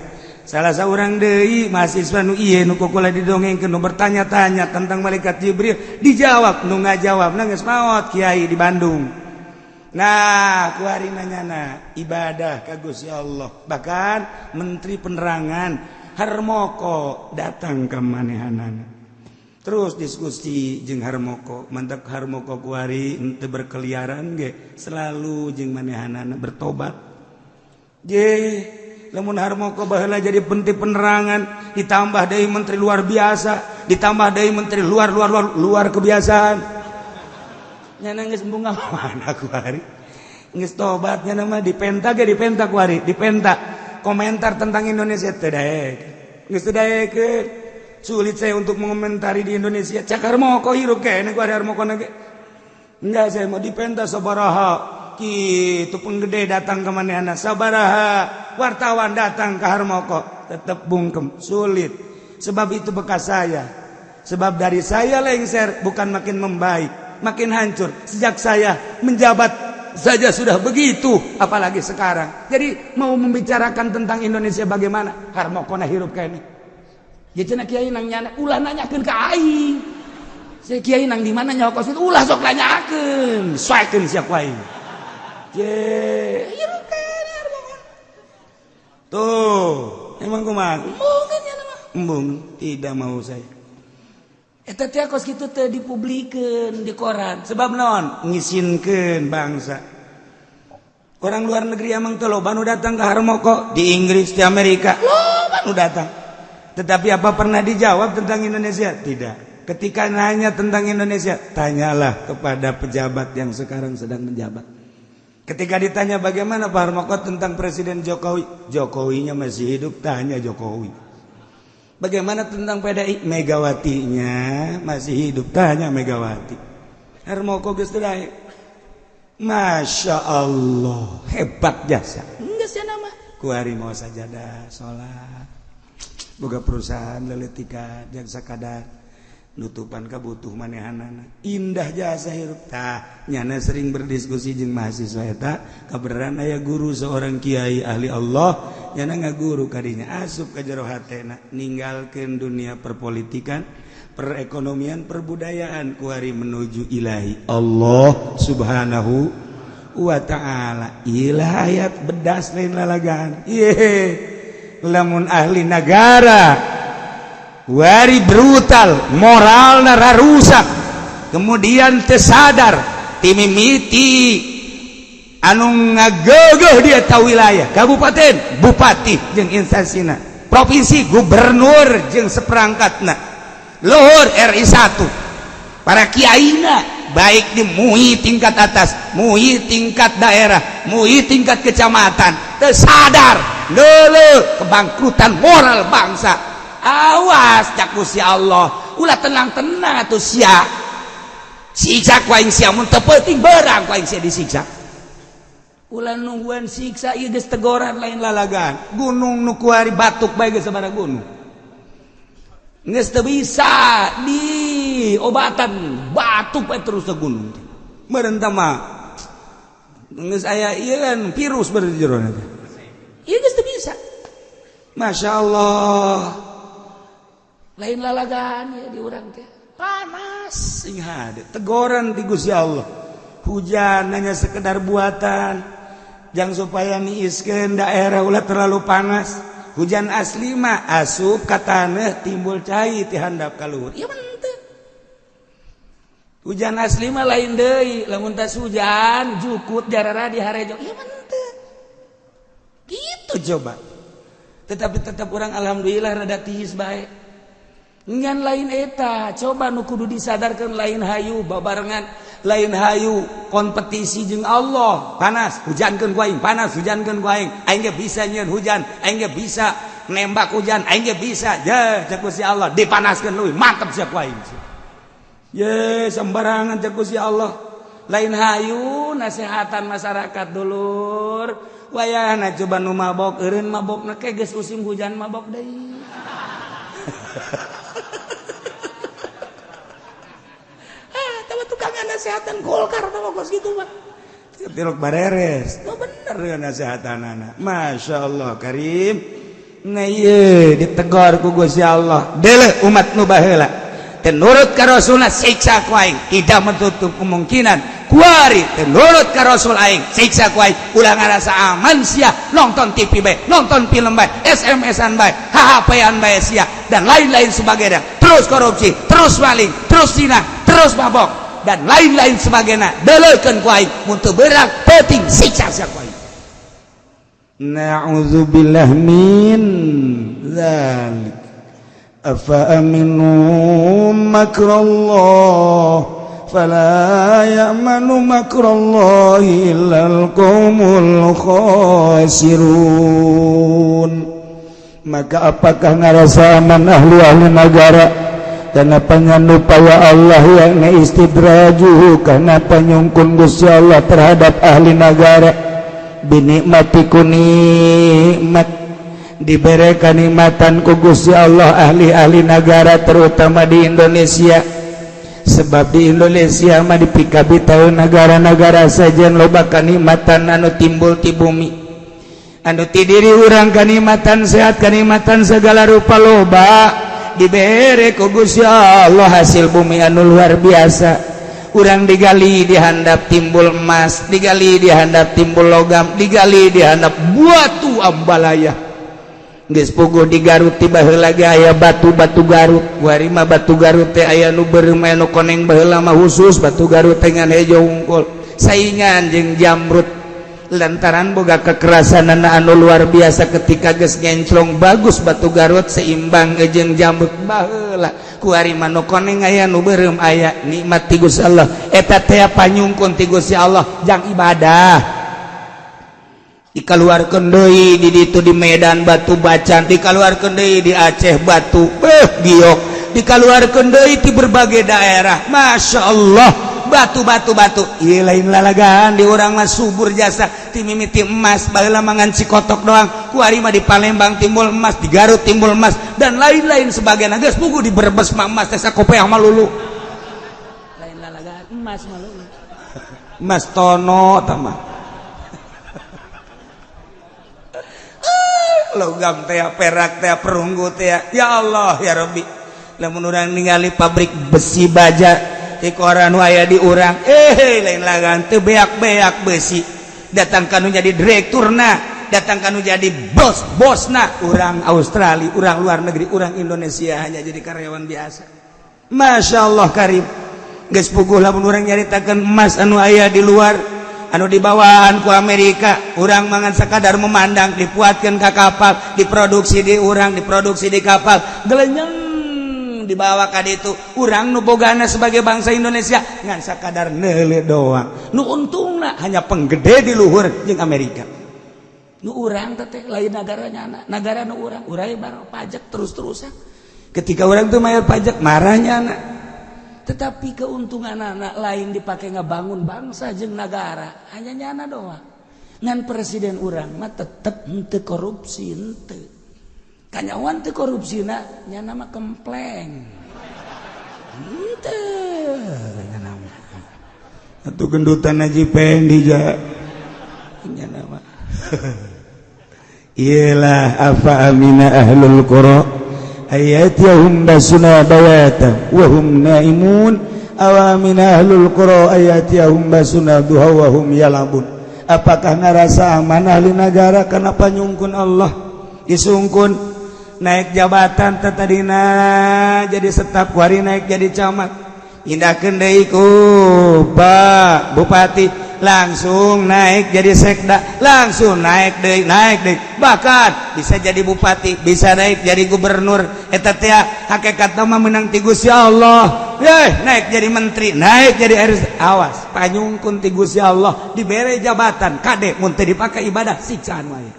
salah saurang deui mahasiswa nu ieu nu kukula didongengkeun nu bertanya-tanya tentang malaikat Jibril dijawab nu ngajawabna geus maot kiai di Bandung. Nah ku hari nanyana ibadah ka Gusti Allah bahkan menteri penerangan Harmoko datang ka manehanana terus diskusi jeung Harmoko mantap Harmoko kuari henteu berkeliaran ge selalu jeung manehanana bertobat ge lamun Harmoko baheula jadi menteri penerangan ditambah deui menteri luar biasa ditambah deui menteri luar kebiasaan nyana geus bunga mana kuari geus tobat nyana mah dipenta ge dipenta kuari dipenta komentar tentang Indonesia teu daek geus teu daekeun. Sulit saya untuk mengomentari di Indonesia. Cak Harmoko hirup kene ku ada Harmoko nage. Enggak saya mau dipenta sabaraha. Kitu penggede datang ke manehna sabaraha. Wartawan datang ke Harmoko tetap bungkem. Sulit. Sebab itu bekas saya. Sebab dari saya lengser bukan makin membaik, makin hancur. Sejak saya menjabat saja sudah begitu, apalagi sekarang. Jadi mau membicarakan tentang Indonesia bagaimana? Harmoko na hirup kene. Ya cenah kiai nang nyana ulah nanyakeun ka aing. Si kiai nang di mana nyokos itu ulah sok nanyakeun, saekeun sia ku aing. Ye, hirup kene Harmoko. Tuh, emang kumaha? Mungkin ya nama. Embung, tidak mau saya. Eta teh kos kitu teh dipublikeun di koran. Sebab naon? Ngisinkeun bangsa. Orang luar negeri emang teh loba nu datang ke Harmoko di Inggris, di Amerika. Loba nu datang. Tetapi apa pernah dijawab tentang Indonesia? Tidak. Ketika nanya tentang Indonesia, tanyalah kepada pejabat yang sekarang sedang menjabat. Ketika ditanya bagaimana Pak Harmoko tentang Presiden Jokowi, Jokowinya masih hidup, tanya Jokowi. Bagaimana tentang PDI, Megawatinya masih hidup, tanya Megawati. Harmoko geus teu daek. Masya Allah, hebat jasa. Geus sia nama. Ku hari mau sajadah, salat. Boga perusahaan leuletika jeung sakadar nutupan kabutuh manehanana. Indah jasa hirup tah. Nyana sering berdiskusi jeung mahasiswa eta kabeneran aya guru seorang kiai ahli Allah nyana ngaguru kadinya asup ka jero hatena ninggalkeun dunia perpolitikan, perekonomian, perbudayaan ku hari menuju ilahi Allah Subhanahu wa ta'ala. Ilah ayat bedas lain lalagan. Lamun ahli negara wari brutal, moralna rusak, kemudian tersadar timimiti anu ngageueuh dia ta wilayah kabupaten, bupati jeung instansina, provinsi, gubernur jeung seperangkatna, luhur RI 1, para kiaina baik di MUI tingkat atas, MUI tingkat daerah, MUI tingkat kecamatan, tersadar leuleuh kebangkrutan moral bangsa. Awas cak Gusti Allah, ulah tenang-tenang atuh sia. Siksa ku aing sia mun teu penting beurang ku aing sia disiksa. Ulah nungguan siksa ieu geus tegoran lain lalagan. Gunung nu kuari batuk bae geus sabaraha gunung. Geus teu bisa diobatan batuk bae terus ke gunung. Meureun tah mah geus aya ieu kan virus beureun di jero teh. Ieu geus teu bisa. Masya Allah. Lain lalagan ya di urang teh. Panas sing hade. Tegoran ti Gusti Allah. Hujan hanya sekedar buatan. Jang supaya niiskeun daerah ulah terlalu panas. Hujan asli mah asup ka taneuh timbul cai ti handap ka luhur. Ieu mah teu. Hujan asli mah lain deui, lamun tas hujan jukut jarara di harejo. Ieu mah teu. Gitu coba. Tetapi tetap orang alhamdulillah rada tiis bae. Ngan lain eta, coba nu kudu disadarkeun lain hayu babarengan, lain hayu kompetisi jeung Allah. Panas, hujankeun ku aing, panas, hujankeun ku aing. Aing ge bisa nyieun hujan, aing ge bisa nembak hujan, aing ge bisa. Ya, cek Gusti Allah, dipanaskeun leuwih, mantep sia ku aing. Ye, sembarangan cek Gusti Allah. Lain hayu nasehatan masyarakat dulur. Wayahna coba nu mabok, eureun mabokna ke geus musim hujan mabok deui. Tukangnya nasehatan Golkar tau kos gitu mah. Tiluk bareres. Oh bener dengan nasehatan anak. Masya Allah Karim. Nah iya ditegur ku Gusti Allah. Deuleuh umat nu baheula. Teu nurut ka Rasulna siksa ku aing. Tidak menutup kemungkinan kuari teu nurut ka Rasul aing siksa ku aing. Ulah ngarasa aman sia nonton TV bae, nonton film bae, SMS-an bae, HP-an bae sia dan lain-lain sebagainya. Terus korupsi, terus maling, terus zina, terus mabok dan lain-lain sebagainya. Delekeun ku aing mun teu beurang penting siksa sia ku aing. Na'udzubillah min dzalik. Afa aminu makrallah fala ya'manu makrallahi illal qaumul khasirun. Maka apakah ngarasa aman ahli negara karena panyupaya Allah yang istidrajuhu karena panyungkun Gusti Allah terhadap ahli negara binikmatiku nikmat diberikan nikmatan ku Gusti Allah ahli-ahli negara terutama di Indonesia. Sebab di Indonesia mah dipikabi tahu negara-negara saja loba kanikmatan anu timbul ti bumi, anu ti diri urang kanikmatan sehat, kanikmatan segala rupa loba dibere ku Gusti Allah hasil bumi anu luar biasa. Urang digali dihandap timbul emas, digali dihandap timbul logam, digali dihandap batu ambalaya. Geus puguh di Garut tiba heula ge aya batu-batu Garut. Kuari mah batu Garut teh aya nu beureum aya nu koneng baheula mah khusus batu Garut teh ngan hejo unggul. Saingan jeung Jamrud lantaran boga kekerasan anu luar biasa ketika geus ngenclong bagus batu Garut seimbang jeung Jamrud baheula. Kuari mah nu koneng aya nu beureum aya nikmat ti Gusti Allah. Eta teh panyungkun ti Gusti Allah jang ibadah. Dikaluarkeun deui di ditu di Medan batu bacan, dikaluarkeun deui di Aceh batu giok, dikaluarkeun deui di berbagai daerah. Masya Allah batu ieu lain lalagaan di urang mah subur jasa ti mimiti emas baheula mangan cikotok doang. Kuari mah di Palembang timbul emas, di Garut timbul emas dan lain-lain sebagainya. Geus puguh di Brebes mah emas teh sakopeah mah lulu. Lain lalagaan emas mah lulu. Emas tono tah mah. Logam teh perak teh perunggu teh ya Allah ya Rabbi. Lamun urang ningali pabrik besi baja ti koran aya di urang lain lagan teu beak-beak besi datang kanu jadi direkturna datang kanu jadi bosna urang Australia urang luar negeri urang Indonesia hanya jadi karyawan biasa. Masya Allah karim geus puguh lamun urang nyaritakeun emas anu aya di luar anu dibawaan ku Amerika urang mangan sakadar memandang dipuatkeun ka kapal diproduksi di urang diproduksi di kapal gelenyeng dibawa ka ditu urang nu bogana sebagai bangsa Indonesia ngan sakadar neule doang nu untungna hanya penggede di luhur jeung Amerika nu urang teh lain nagaranya negara nu urang bar pajak terus-terusan ketika urang teu mayar pajak marahnya anak tetapi keuntungan anak lain dipakai ngebangun bangsa jeung negara hanya nyana doang ngan presiden urang mah tetep henteu korupsi henteu kanyawan teu korupsina nyana mah kempleng henteu nyana mah atuh gendutan Haji Pendi ja nyana mah iyalah afa amina ahlul qura ayatihum basuna bayata wa hum naimun awamin ahlul qura ayatihum basuna duha wa hum yalabun. Apakah ngarasa aman ahli negara kana panyungkun Allah disungkun naik jabatan tadina jadi staf kuari naik jadi camat indahkeun deui ku Pak Bupati langsung naik jadi sekda langsung naik deui bahkan bisa jadi bupati bisa naik jadi gubernur eta teh hakikatna mah meunang ti Gusti Allah naik jadi menteri naik jadi RS awas panyungkun ti Gusti Allah dibere jabatan kade mun teu dipake ibadah siksaan wae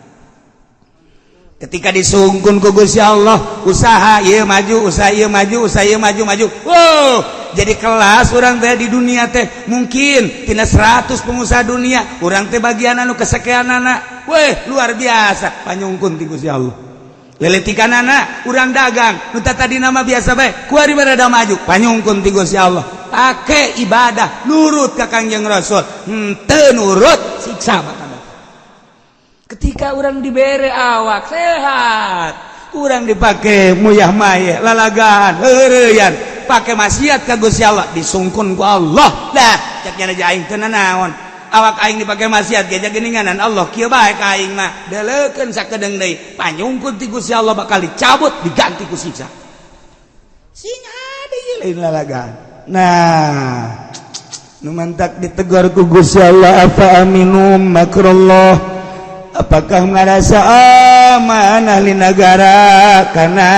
ketika disungkun ku Gusti Allah usaha ieu maju usaha ieu maju usaha ieu maju jadi kelas orang teh di dunia teh mungkin tina 100 pengusaha dunia orang teh bagian anu kesekianana luar biasa panyungkun ti Gusti Allah leletikanana urang dagang nu tadi nama biasa bae kuari barada maju panyungkun ti Gusti Allah pake ibadah nurut ka Kangjeng Rasul henteu nurut siksa bakal ketika orang dibere awak sehat urang dipake muyah maye lalagaan heureuyan pake maksiat ka Gusti Allah disungkun ku Allah dah cek nya aing teu naon awak aing dipake maksiat ge geuninganan Allah kieu bae ka aing mah deleukeun sakedeung deui panyungkun ti Gusti Allah bakal dicabut diganti ku siksa sing deui lain lalagaan nah nu mantak ditegur ku Gusti Allah afa aminum makrullah apakah ngarasa aman ahli negara karena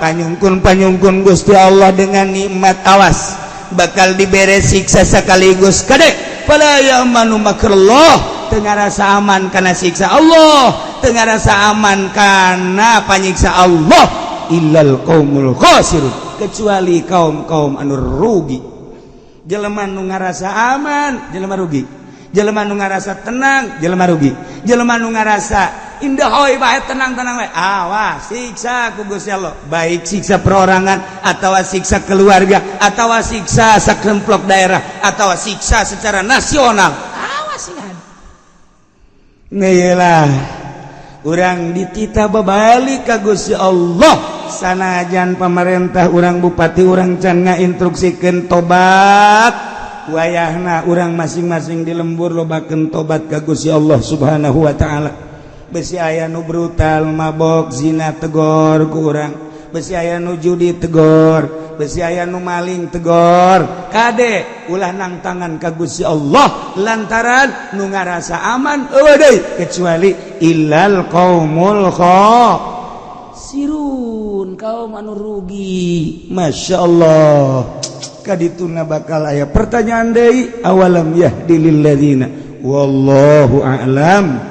panyungkun Gusti Allah dengan nikmat awas bakal dibere siksa sekaligus kade fala ya'manu makrullah teu ngarasa aman kana siksa Allah teu ngarasa aman kana panyiksa Allah illal qaumul khasirun kecuali kaum-kaum anu rugi jelema nu ngarasa aman jelema rugi jelema nu ngarasa tenang jelema rugi jelema nu ngarasa indah hoy bae tenang-tenang bae awas siksa ku Gusti Allah baik siksa perorangan atau siksa keluarga atau siksa sakremplok daerah atau siksa secara nasional awas ingat ngeyelah urang ditita babalik ka Gusti Allah sanajan pemerintah urang bupati urang can ngainstruksikeun tobat wayahna urang masing-masing di lembur lobakeun tobat ka Gusti Allah Subhanahu wa taala besi aya nu brutal mabok zina tegor ku urang besi aya nu judi tegor besi aya nu maling tegor kade ulah nang tangan ka Gusti Allah lantaran nu ngarasa aman eueuh deui kecuali illal qaumul khasirun kaum anu rugi masyaallah kadituna bakal aya pertanyaan deui awalam yahdilil ladzina wallahu a'lam